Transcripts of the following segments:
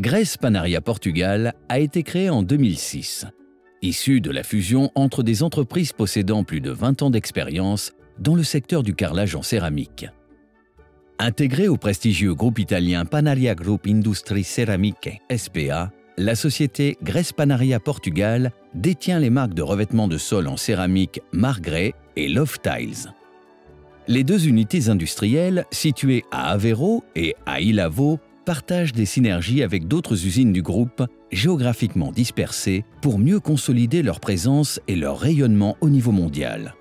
Grèce Panaria Portugal a été créée en 2006, issue de la fusion entre des entreprises possédant plus de 20 ans d'expérience dans le secteur du carrelage en céramique. Intégrée au prestigieux groupe italien Panaria Group Industrie Ceramiche SPA, la société Grèce Panaria Portugal détient les marques de revêtement de sol en céramique Margré et Love Tiles. Les deux unités industrielles, situées à Aveiro et à Ilavo, partagent des synergies avec d'autres usines du groupe, géographiquement dispersées, pour mieux consolider leur présence et leur rayonnement au niveau mondial.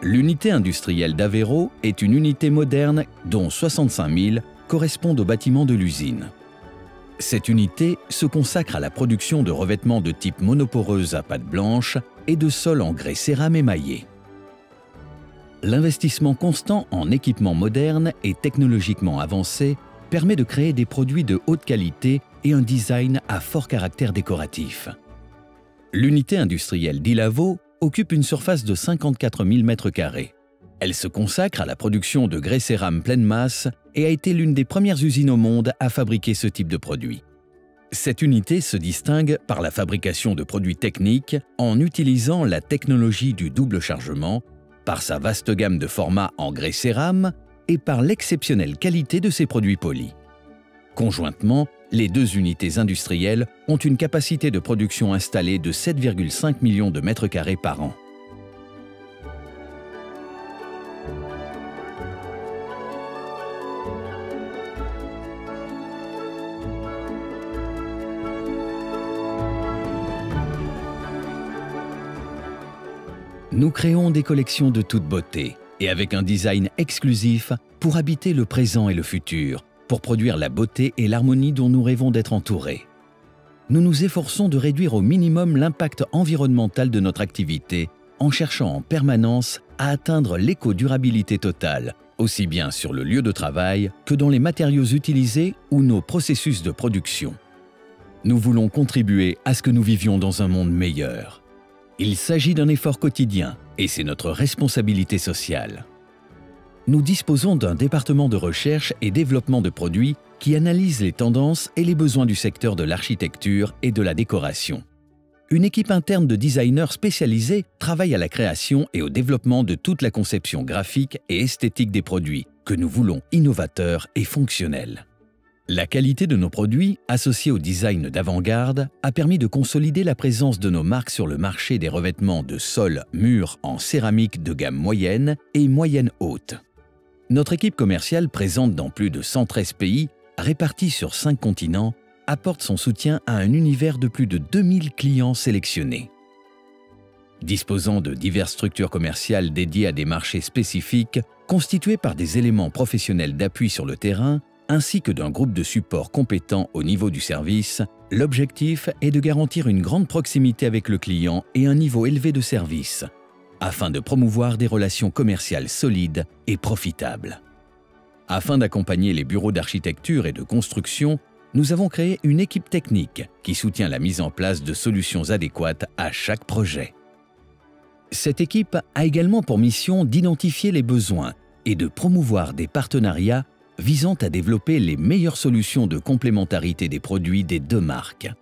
L'unité industrielle d'Aveiro est une unité moderne dont 65 000 correspondent au bâtiment de l'usine. Cette unité se consacre à la production de revêtements de type monoporeuse à pâte blanche et de sol en grès cérame émaillé. L'investissement constant en équipements modernes et technologiquement avancés permet de créer des produits de haute qualité et un design à fort caractère décoratif. L'unité industrielle d'Ilavo occupe une surface de 54 000 m². Elle se consacre à la production de grès cérame pleine masse et a été l'une des premières usines au monde à fabriquer ce type de produit. Cette unité se distingue par la fabrication de produits techniques en utilisant la technologie du double chargement, par sa vaste gamme de formats en grès cérame et par l'exceptionnelle qualité de ses produits polis. Conjointement, les deux unités industrielles ont une capacité de production installée de 7,5 millions de mètres carrés par an. Nous créons des collections de toute beauté et avec un design exclusif pour habiter le présent et le futur, pour produire la beauté et l'harmonie dont nous rêvons d'être entourés. Nous nous efforçons de réduire au minimum l'impact environnemental de notre activité en cherchant en permanence à atteindre l'éco-durabilité totale, aussi bien sur le lieu de travail que dans les matériaux utilisés ou nos processus de production. Nous voulons contribuer à ce que nous vivions dans un monde meilleur. Il s'agit d'un effort quotidien et c'est notre responsabilité sociale. Nous disposons d'un département de recherche et développement de produits qui analyse les tendances et les besoins du secteur de l'architecture et de la décoration. Une équipe interne de designers spécialisés travaille à la création et au développement de toute la conception graphique et esthétique des produits que nous voulons innovateurs et fonctionnels. La qualité de nos produits, associée au design d'avant-garde, a permis de consolider la présence de nos marques sur le marché des revêtements de sol mûrs en céramique de gamme moyenne et moyenne haute. Notre équipe commerciale, présente dans plus de 113 pays, répartie sur 5 continents, apporte son soutien à un univers de plus de 2000 clients sélectionnés. Disposant de diverses structures commerciales dédiées à des marchés spécifiques, constituées par des éléments professionnels d'appui sur le terrain, ainsi que d'un groupe de support compétent au niveau du service, l'objectif est de garantir une grande proximité avec le client et un niveau élevé de service, afin de promouvoir des relations commerciales solides et profitables. Afin d'accompagner les bureaux d'architecture et de construction, nous avons créé une équipe technique qui soutient la mise en place de solutions adéquates à chaque projet. Cette équipe a également pour mission d'identifier les besoins et de promouvoir des partenariats visant à développer les meilleures solutions de complémentarité des produits des deux marques.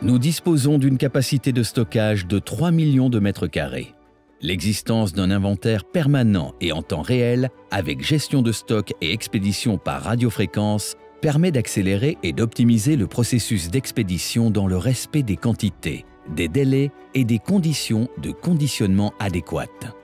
Nous disposons d'une capacité de stockage de 3 millions de mètres carrés. L'existence d'un inventaire permanent et en temps réel, avec gestion de stock et expédition par radiofréquence, permet d'accélérer et d'optimiser le processus d'expédition dans le respect des quantités, des délais et des conditions de conditionnement adéquates.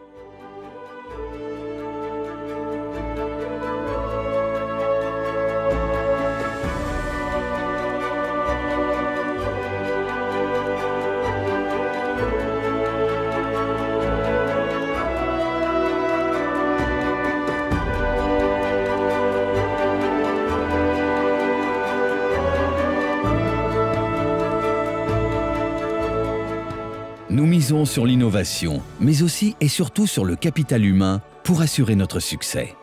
misons sur l'innovation, mais aussi et surtout sur le capital humain pour assurer notre succès.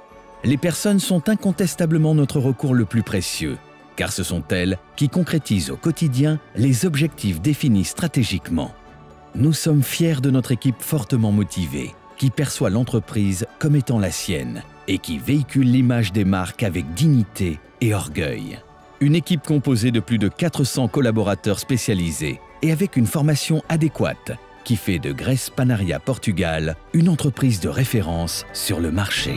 Les personnes sont incontestablement notre recours le plus précieux, car ce sont elles qui concrétisent au quotidien les objectifs définis stratégiquement. Nous sommes fiers de notre équipe fortement motivée, qui perçoit l'entreprise comme étant la sienne et qui véhicule l'image des marques avec dignité et orgueil. Une équipe composée de plus de 400 collaborateurs spécialisés et avec une formation adéquate qui fait de Grèce Panaria Portugal une entreprise de référence sur le marché.